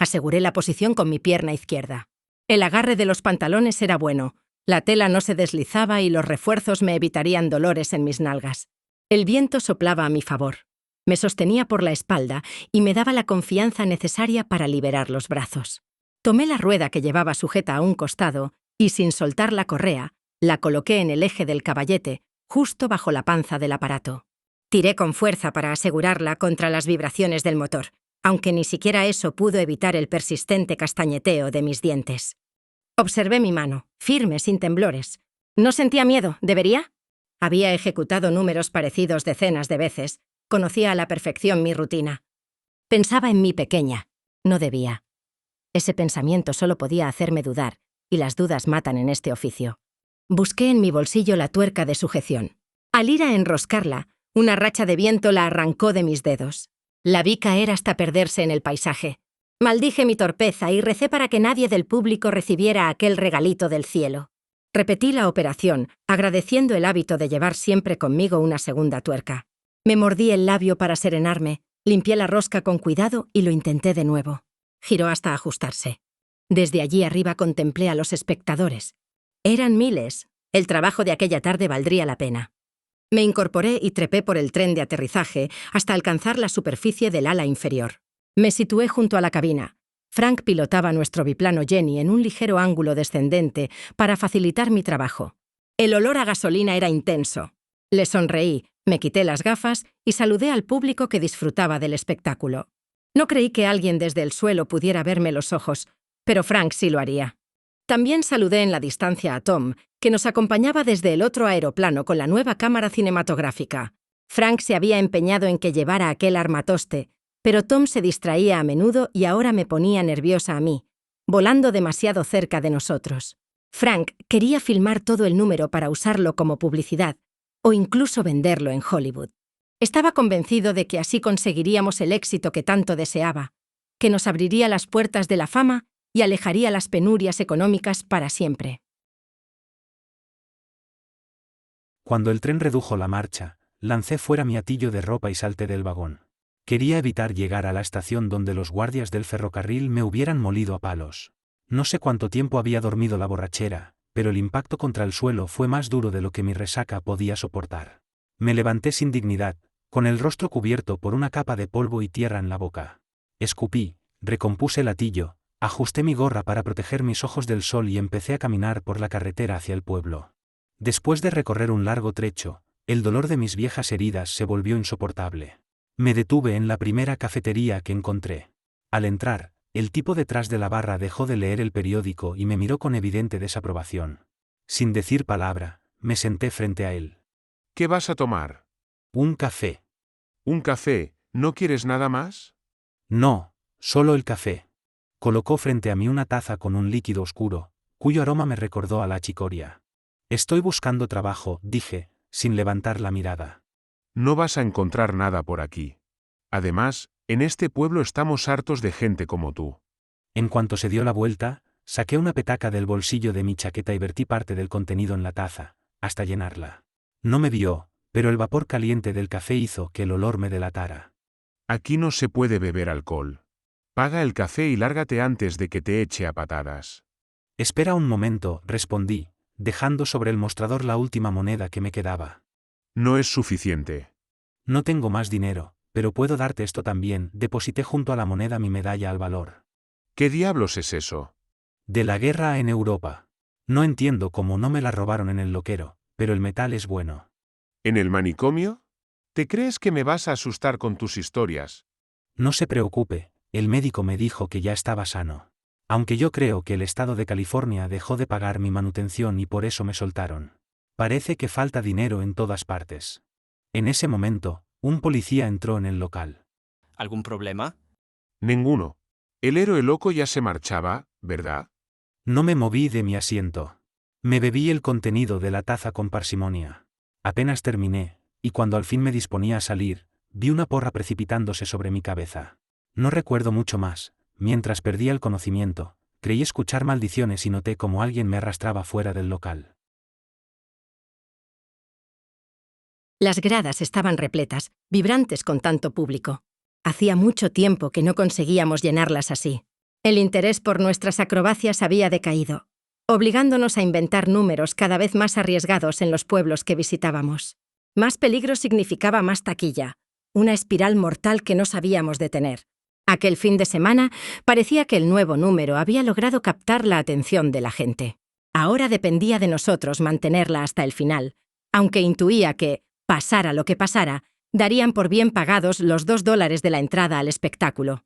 Aseguré la posición con mi pierna izquierda. El agarre de los pantalones era bueno, la tela no se deslizaba y los refuerzos me evitarían dolores en mis nalgas. El viento soplaba a mi favor. Me sostenía por la espalda y me daba la confianza necesaria para liberar los brazos. Tomé la rueda que llevaba sujeta a un costado y, sin soltar la correa, la coloqué en el eje del caballete, justo bajo la panza del aparato. Tiré con fuerza para asegurarla contra las vibraciones del motor, aunque ni siquiera eso pudo evitar el persistente castañeteo de mis dientes. Observé mi mano, firme, sin temblores. No sentía miedo, ¿debería? Había ejecutado números parecidos decenas de veces. Conocía a la perfección mi rutina. Pensaba en mí pequeña. No debía. Ese pensamiento solo podía hacerme dudar, y las dudas matan en este oficio. Busqué en mi bolsillo la tuerca de sujeción. Al ir a enroscarla, una racha de viento la arrancó de mis dedos. La vi caer hasta perderse en el paisaje. Maldije mi torpeza y recé para que nadie del público recibiera aquel regalito del cielo. Repetí la operación, agradeciendo el hábito de llevar siempre conmigo una segunda tuerca. Me mordí el labio para serenarme, limpié la rosca con cuidado y lo intenté de nuevo. Giró hasta ajustarse. Desde allí arriba contemplé a los espectadores. Eran miles. El trabajo de aquella tarde valdría la pena. Me incorporé y trepé por el tren de aterrizaje hasta alcanzar la superficie del ala inferior. Me situé junto a la cabina. Frank pilotaba nuestro biplano Jenny en un ligero ángulo descendente para facilitar mi trabajo. El olor a gasolina era intenso. Le sonreí, me quité las gafas y saludé al público que disfrutaba del espectáculo. No creí que alguien desde el suelo pudiera verme los ojos, pero Frank sí lo haría. También saludé en la distancia a Tom, que nos acompañaba desde el otro aeroplano con la nueva cámara cinematográfica. Frank se había empeñado en que llevara aquel armatoste, pero Tom se distraía a menudo y ahora me ponía nerviosa a mí, volando demasiado cerca de nosotros. Frank quería filmar todo el número para usarlo como publicidad, o incluso venderlo en Hollywood. Estaba convencido de que así conseguiríamos el éxito que tanto deseaba, que nos abriría las puertas de la fama y alejaría las penurias económicas para siempre. Cuando el tren redujo la marcha, lancé fuera mi atillo de ropa y salté del vagón. Quería evitar llegar a la estación donde los guardias del ferrocarril me hubieran molido a palos. No sé cuánto tiempo había dormido la borrachera, pero el impacto contra el suelo fue más duro de lo que mi resaca podía soportar. Me levanté sin dignidad, con el rostro cubierto por una capa de polvo y tierra en la boca. Escupí, recompuse el atillo, ajusté mi gorra para proteger mis ojos del sol y empecé a caminar por la carretera hacia el pueblo. Después de recorrer un largo trecho, el dolor de mis viejas heridas se volvió insoportable. Me detuve en la primera cafetería que encontré. Al entrar, el tipo detrás de la barra dejó de leer el periódico y me miró con evidente desaprobación. Sin decir palabra, me senté frente a él. ¿Qué vas a tomar? Un café. ¿Un café? ¿No quieres nada más? No, solo el café. Colocó frente a mí una taza con un líquido oscuro, cuyo aroma me recordó a la chicoria. Estoy buscando trabajo, dije, sin levantar la mirada. No vas a encontrar nada por aquí. Además, en este pueblo estamos hartos de gente como tú. En cuanto se dio la vuelta, saqué una petaca del bolsillo de mi chaqueta y vertí parte del contenido en la taza, hasta llenarla. No me vio, pero el vapor caliente del café hizo que el olor me delatara. Aquí no se puede beber alcohol. Paga el café y lárgate antes de que te eche a patadas. Espera un momento, respondí, dejando sobre el mostrador la última moneda que me quedaba. No es suficiente. No tengo más dinero, pero puedo darte esto también. Deposité junto a la moneda mi medalla al valor. ¿Qué diablos es eso? De la guerra en Europa. No entiendo cómo no me la robaron en el loquero, pero el metal es bueno. ¿En el manicomio? ¿Te crees que me vas a asustar con tus historias? No se preocupe, el médico me dijo que ya estaba sano. Aunque yo creo que el estado de California dejó de pagar mi manutención y por eso me soltaron. Parece que falta dinero en todas partes. En ese momento, un policía entró en el local. ¿Algún problema? Ninguno. El héroe loco ya se marchaba, ¿verdad? No me moví de mi asiento. Me bebí el contenido de la taza con parsimonia. Apenas terminé, y cuando al fin me disponía a salir, vi una porra precipitándose sobre mi cabeza. No recuerdo mucho más. Mientras perdía el conocimiento, creí escuchar maldiciones y noté cómo alguien me arrastraba fuera del local. Las gradas estaban repletas, vibrantes con tanto público. Hacía mucho tiempo que no conseguíamos llenarlas así. El interés por nuestras acrobacias había decaído, obligándonos a inventar números cada vez más arriesgados en los pueblos que visitábamos. Más peligro significaba más taquilla, una espiral mortal que no sabíamos detener. Aquel fin de semana parecía que el nuevo número había logrado captar la atención de la gente. Ahora dependía de nosotros mantenerla hasta el final, aunque intuía que, pasara lo que pasara, darían por bien pagados los $2 de la entrada al espectáculo.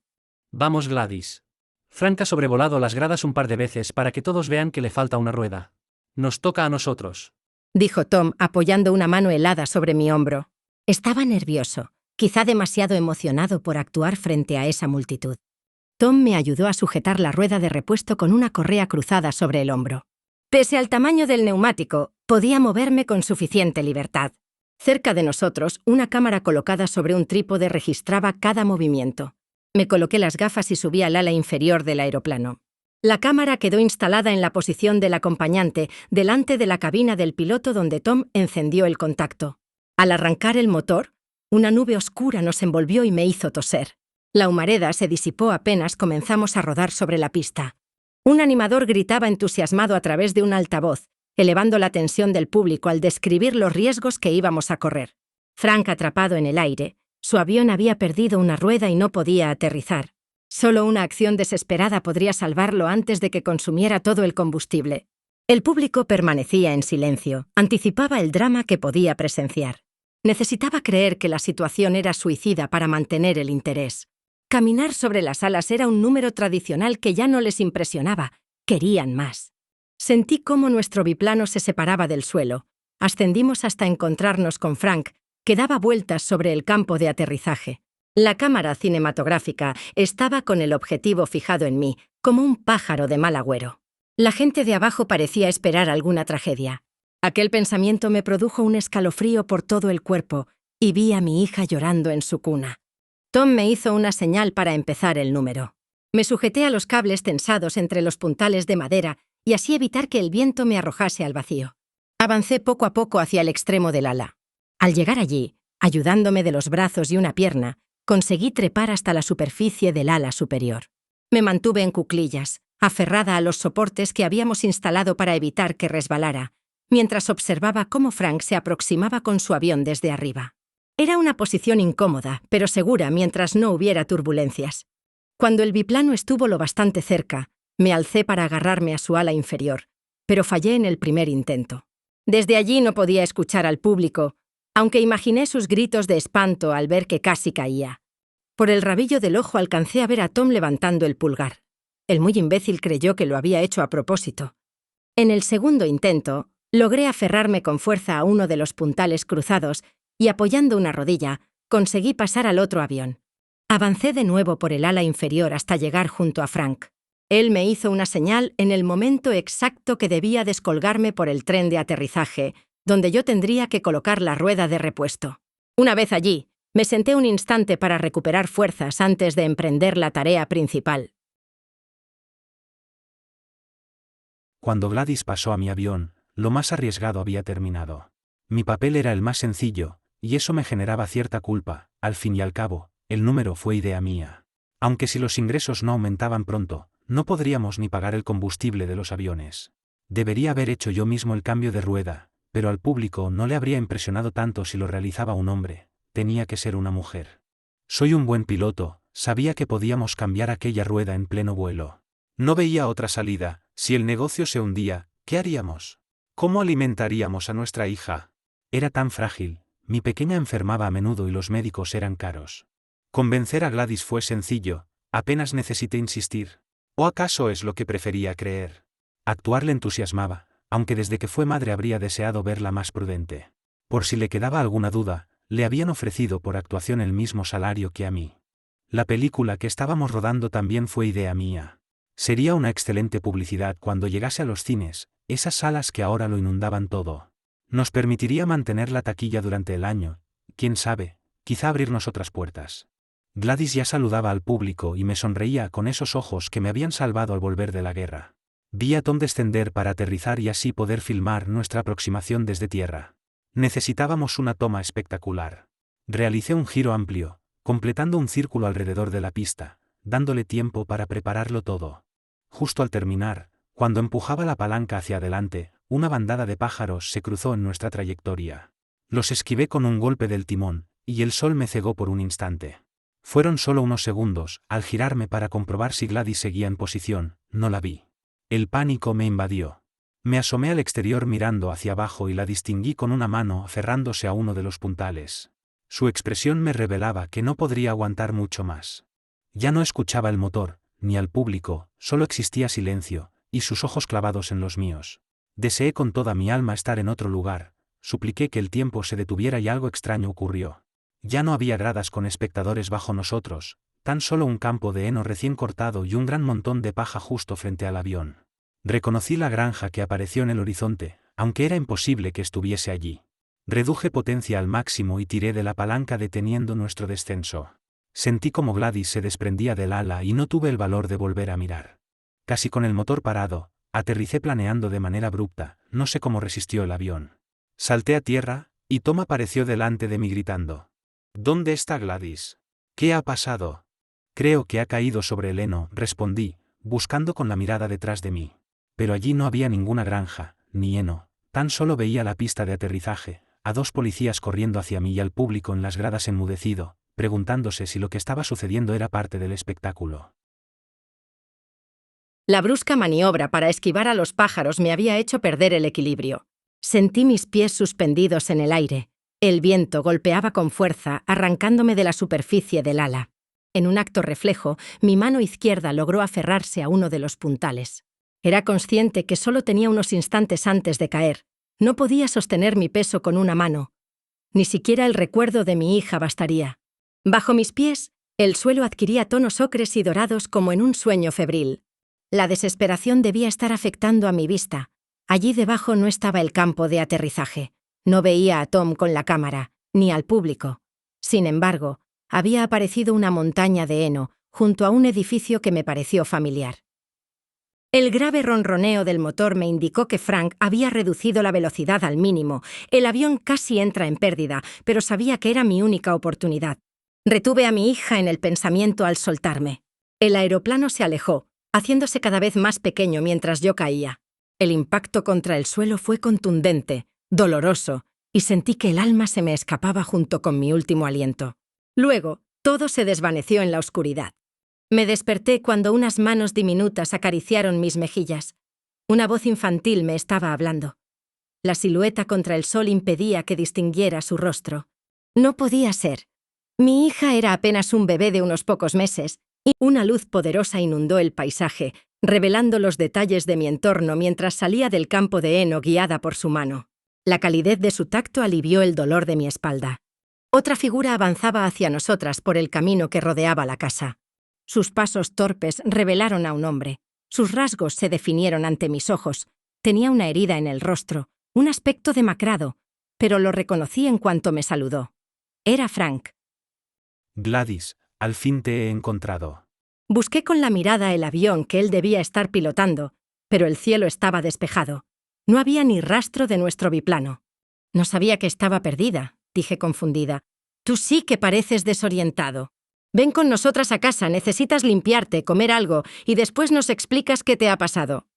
Vamos, Gladys. Frank ha sobrevolado las gradas un par de veces para que todos vean que le falta una rueda. Nos toca a nosotros, dijo Tom, apoyando una mano helada sobre mi hombro. Estaba nervioso, quizá demasiado emocionado por actuar frente a esa multitud. Tom me ayudó a sujetar la rueda de repuesto con una correa cruzada sobre el hombro. Pese al tamaño del neumático, podía moverme con suficiente libertad. Cerca de nosotros, una cámara colocada sobre un trípode registraba cada movimiento. Me coloqué las gafas y subí al ala inferior del aeroplano. La cámara quedó instalada en la posición del acompañante, delante de la cabina del piloto donde Tom encendió el contacto. Al arrancar el motor, una nube oscura nos envolvió y me hizo toser. La humareda se disipó apenas comenzamos a rodar sobre la pista. Un animador gritaba entusiasmado a través de un altavoz, elevando la tensión del público al describir los riesgos que íbamos a correr. Frank atrapado en el aire, su avión había perdido una rueda y no podía aterrizar. Solo una acción desesperada podría salvarlo antes de que consumiera todo el combustible. El público permanecía en silencio, anticipaba el drama que podía presenciar. Necesitaba creer que la situación era suicida para mantener el interés. Caminar sobre las alas era un número tradicional que ya no les impresionaba, querían más. Sentí cómo nuestro biplano se separaba del suelo. Ascendimos hasta encontrarnos con Frank, que daba vueltas sobre el campo de aterrizaje. La cámara cinematográfica estaba con el objetivo fijado en mí, como un pájaro de mal agüero. La gente de abajo parecía esperar alguna tragedia. Aquel pensamiento me produjo un escalofrío por todo el cuerpo y vi a mi hija llorando en su cuna. Tom me hizo una señal para empezar el número. Me sujeté a los cables tensados entre los puntales de madera y así evitar que el viento me arrojase al vacío. Avancé poco a poco hacia el extremo del ala. Al llegar allí, ayudándome de los brazos y una pierna, conseguí trepar hasta la superficie del ala superior. Me mantuve en cuclillas, aferrada a los soportes que habíamos instalado para evitar que resbalara, mientras observaba cómo Frank se aproximaba con su avión desde arriba. Era una posición incómoda, pero segura mientras no hubiera turbulencias. Cuando el biplano estuvo lo bastante cerca, me alcé para agarrarme a su ala inferior, pero fallé en el primer intento. Desde allí no podía escuchar al público, aunque imaginé sus gritos de espanto al ver que casi caía. Por el rabillo del ojo alcancé a ver a Tom levantando el pulgar. El muy imbécil creyó que lo había hecho a propósito. En el segundo intento, logré aferrarme con fuerza a uno de los puntales cruzados y apoyando una rodilla, conseguí pasar al otro avión. Avancé de nuevo por el ala inferior hasta llegar junto a Frank. Él me hizo una señal en el momento exacto que debía descolgarme por el tren de aterrizaje, donde yo tendría que colocar la rueda de repuesto. Una vez allí, me senté un instante para recuperar fuerzas antes de emprender la tarea principal. Cuando Gladys pasó a mi avión, lo más arriesgado había terminado. Mi papel era el más sencillo, y eso me generaba cierta culpa. Al fin y al cabo, el número fue idea mía. Aunque si los ingresos no aumentaban pronto, no podríamos ni pagar el combustible de los aviones. Debería haber hecho yo mismo el cambio de rueda, pero al público no le habría impresionado tanto si lo realizaba un hombre, tenía que ser una mujer. Soy un buen piloto, sabía que podíamos cambiar aquella rueda en pleno vuelo. No veía otra salida. Si el negocio se hundía, ¿qué haríamos? ¿Cómo alimentaríamos a nuestra hija? Era tan frágil, mi pequeña enfermaba a menudo y los médicos eran caros. Convencer a Gladys fue sencillo, apenas necesité insistir. ¿O acaso es lo que prefería creer? Actuar le entusiasmaba, aunque desde que fue madre habría deseado verla más prudente. Por si le quedaba alguna duda, le habían ofrecido por actuación el mismo salario que a mí. La película que estábamos rodando también fue idea mía. Sería una excelente publicidad cuando llegase a los cines, esas salas que ahora lo inundaban todo. Nos permitiría mantener la taquilla durante el año, quién sabe, quizá abrirnos otras puertas. Gladys ya saludaba al público y me sonreía con esos ojos que me habían salvado al volver de la guerra. Vi a Tom descender para aterrizar y así poder filmar nuestra aproximación desde tierra. Necesitábamos una toma espectacular. Realicé un giro amplio, completando un círculo alrededor de la pista, dándole tiempo para prepararlo todo. Justo al terminar, cuando empujaba la palanca hacia adelante, una bandada de pájaros se cruzó en nuestra trayectoria. Los esquivé con un golpe del timón, y el sol me cegó por un instante. Fueron solo unos segundos. Al girarme para comprobar si Gladys seguía en posición, no la vi. El pánico me invadió. Me asomé al exterior mirando hacia abajo y la distinguí con una mano aferrándose a uno de los puntales. Su expresión me revelaba que no podría aguantar mucho más. Ya no escuchaba el motor, ni al público, solo existía silencio, y sus ojos clavados en los míos. Deseé con toda mi alma estar en otro lugar, supliqué que el tiempo se detuviera y algo extraño ocurrió. Ya no había gradas con espectadores bajo nosotros, tan solo un campo de heno recién cortado y un gran montón de paja justo frente al avión. Reconocí la granja que apareció en el horizonte, aunque era imposible que estuviese allí. Reduje potencia al máximo y tiré de la palanca deteniendo nuestro descenso. Sentí como Gladys se desprendía del ala y no tuve el valor de volver a mirar. Casi con el motor parado, aterricé planeando de manera abrupta, no sé cómo resistió el avión. Salté a tierra, y Tom apareció delante de mí gritando. ¿Dónde está Gladys? ¿Qué ha pasado? Creo que ha caído sobre el heno, respondí, buscando con la mirada detrás de mí. Pero allí no había ninguna granja, ni heno, tan solo veía la pista de aterrizaje, a dos policías corriendo hacia mí y al público en las gradas enmudecido, preguntándose si lo que estaba sucediendo era parte del espectáculo. La brusca maniobra para esquivar a los pájaros me había hecho perder el equilibrio. Sentí mis pies suspendidos en el aire. El viento golpeaba con fuerza, arrancándome de la superficie del ala. En un acto reflejo, mi mano izquierda logró aferrarse a uno de los puntales. Era consciente que solo tenía unos instantes antes de caer. No podía sostener mi peso con una mano. Ni siquiera el recuerdo de mi hija bastaría. Bajo mis pies, el suelo adquiría tonos ocres y dorados como en un sueño febril. La desesperación debía estar afectando a mi vista. Allí debajo no estaba el campo de aterrizaje. No veía a Tom con la cámara, ni al público. Sin embargo, había aparecido una montaña de heno, junto a un edificio que me pareció familiar. El grave ronroneo del motor me indicó que Frank había reducido la velocidad al mínimo. El avión casi entra en pérdida, pero sabía que era mi única oportunidad. Retuve a mi hija en el pensamiento al soltarme. El aeroplano se alejó, haciéndose cada vez más pequeño mientras yo caía. El impacto contra el suelo fue contundente, doloroso, y sentí que el alma se me escapaba junto con mi último aliento. Luego, todo se desvaneció en la oscuridad. Me desperté cuando unas manos diminutas acariciaron mis mejillas. Una voz infantil me estaba hablando. La silueta contra el sol impedía que distinguiera su rostro. No podía ser. Mi hija era apenas un bebé de unos pocos meses, y una luz poderosa inundó el paisaje, revelando los detalles de mi entorno mientras salía del campo de heno guiada por su mano. La calidez de su tacto alivió el dolor de mi espalda. Otra figura avanzaba hacia nosotras por el camino que rodeaba la casa. Sus pasos torpes revelaron a un hombre. Sus rasgos se definieron ante mis ojos. Tenía una herida en el rostro, un aspecto demacrado, pero lo reconocí en cuanto me saludó. Era Frank. Gladys, al fin te he encontrado. Busqué con la mirada el avión que él debía estar pilotando, pero el cielo estaba despejado. No había ni rastro de nuestro biplano. No sabía que estaba perdida, dije confundida. Tú sí que pareces desorientado. Ven con nosotras a casa, necesitas limpiarte, comer algo, y después nos explicas qué te ha pasado.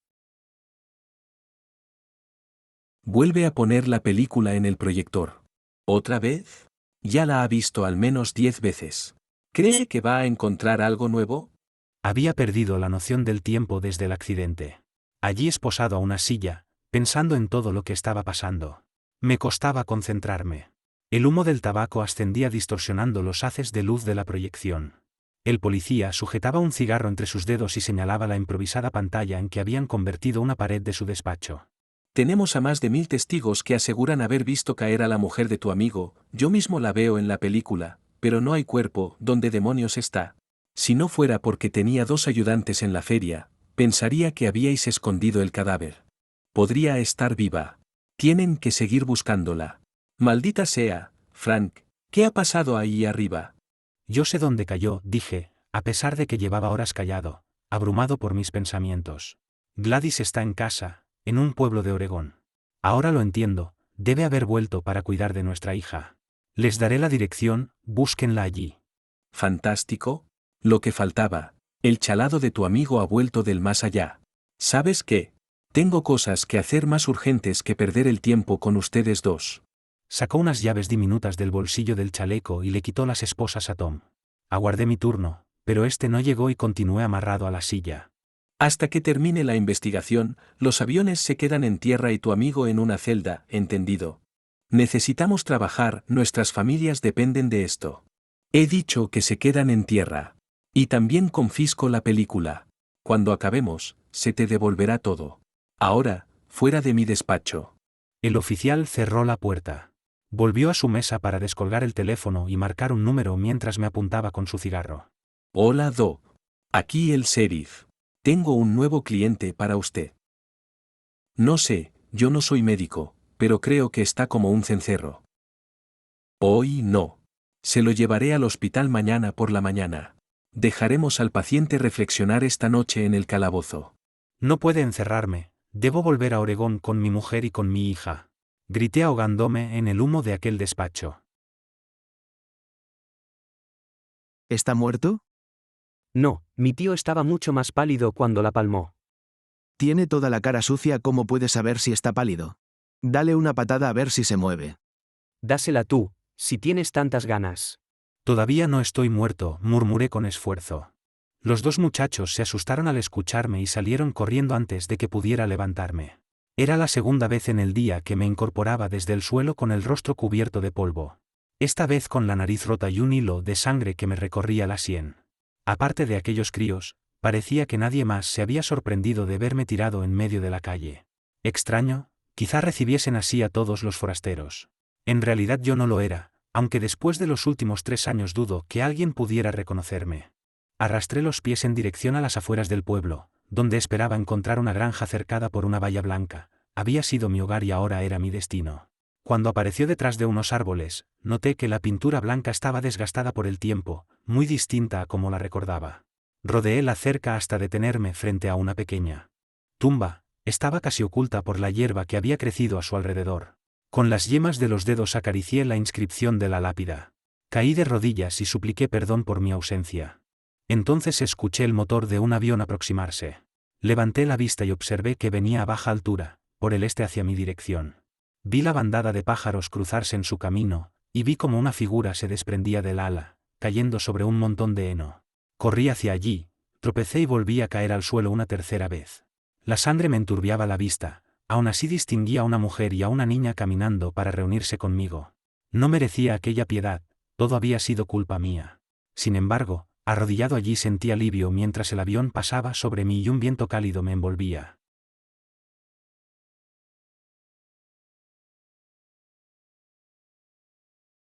Vuelve a poner la película en el proyector. ¿Otra vez? Ya la ha visto al menos 10 veces. ¿Cree que va a encontrar algo nuevo? Había perdido la noción del tiempo desde el accidente. Allí esposado a una silla, pensando en todo lo que estaba pasando. Me costaba concentrarme. El humo del tabaco ascendía distorsionando los haces de luz de la proyección. El policía sujetaba un cigarro entre sus dedos y señalaba la improvisada pantalla en que habían convertido una pared de su despacho. Tenemos a más de 1000 testigos que aseguran haber visto caer a la mujer de tu amigo. Yo mismo la veo en la película, pero no hay cuerpo. ¿Dónde demonios está? Si no fuera porque tenía 2 ayudantes en la feria, pensaría que habíais escondido el cadáver. Podría estar viva. Tienen que seguir buscándola. Maldita sea, Frank, ¿qué ha pasado ahí arriba? Yo sé dónde cayó, dije, a pesar de que llevaba horas callado, abrumado por mis pensamientos. Gladys está en casa, en un pueblo de Oregón. Ahora lo entiendo, debe haber vuelto para cuidar de nuestra hija. Les daré la dirección, búsquenla allí. Fantástico. Lo que faltaba. El chalado de tu amigo ha vuelto del más allá. ¿Sabes qué? Tengo cosas que hacer más urgentes que perder el tiempo con ustedes dos. Sacó unas llaves diminutas del bolsillo del chaleco y le quitó las esposas a Tom. Aguardé mi turno, pero este no llegó y continué amarrado a la silla. Hasta que termine la investigación, los aviones se quedan en tierra y tu amigo en una celda, ¿entendido? Necesitamos trabajar, nuestras familias dependen de esto. He dicho que se quedan en tierra. Y también confisco la película. Cuando acabemos, se te devolverá todo. Ahora, fuera de mi despacho. El oficial cerró la puerta. Volvió a su mesa para descolgar el teléfono y marcar un número mientras me apuntaba con su cigarro. Hola, Doc. Aquí el sheriff. Tengo un nuevo cliente para usted. No sé, yo no soy médico, pero creo que está como un cencerro. Hoy no. Se lo llevaré al hospital mañana por la mañana. Dejaremos al paciente reflexionar esta noche en el calabozo. No puede encerrarme, debo volver a Oregón con mi mujer y con mi hija. Grité ahogándome en el humo de aquel despacho. ¿Está muerto? No, mi tío estaba mucho más pálido cuando la palmó. Tiene toda la cara sucia, ¿cómo puedes saber si está pálido? Dale una patada a ver si se mueve. Dásela tú, si tienes tantas ganas. Todavía no estoy muerto, murmuré con esfuerzo. Los dos muchachos se asustaron al escucharme y salieron corriendo antes de que pudiera levantarme. Era la segunda vez en el día que me incorporaba desde el suelo con el rostro cubierto de polvo. Esta vez con la nariz rota y un hilo de sangre que me recorría la sien. Aparte de aquellos críos, parecía que nadie más se había sorprendido de verme tirado en medio de la calle. Extraño, quizá recibiesen así a todos los forasteros. En realidad yo no lo era, aunque después de los últimos 3 años dudo que alguien pudiera reconocerme. Arrastré los pies en dirección a las afueras del pueblo, donde esperaba encontrar una granja cercada por una valla blanca. Había sido mi hogar y ahora era mi destino. Cuando apareció detrás de unos árboles, noté que la pintura blanca estaba desgastada por el tiempo, muy distinta a como la recordaba. Rodeé la cerca hasta detenerme frente a una pequeña tumba. Estaba casi oculta por la hierba que había crecido a su alrededor. Con las yemas de los dedos acaricié la inscripción de la lápida. Caí de rodillas y supliqué perdón por mi ausencia. Entonces escuché el motor de un avión aproximarse. Levanté la vista y observé que venía a baja altura, por el este hacia mi dirección. Vi la bandada de pájaros cruzarse en su camino, y vi como una figura se desprendía del ala, cayendo sobre un montón de heno. Corrí hacia allí, tropecé y volví a caer al suelo una tercera vez. La sangre me enturbiaba la vista, aún así distinguí a una mujer y a una niña caminando para reunirse conmigo. No merecía aquella piedad, todo había sido culpa mía. Sin embargo, arrodillado allí sentí alivio mientras el avión pasaba sobre mí y un viento cálido me envolvía.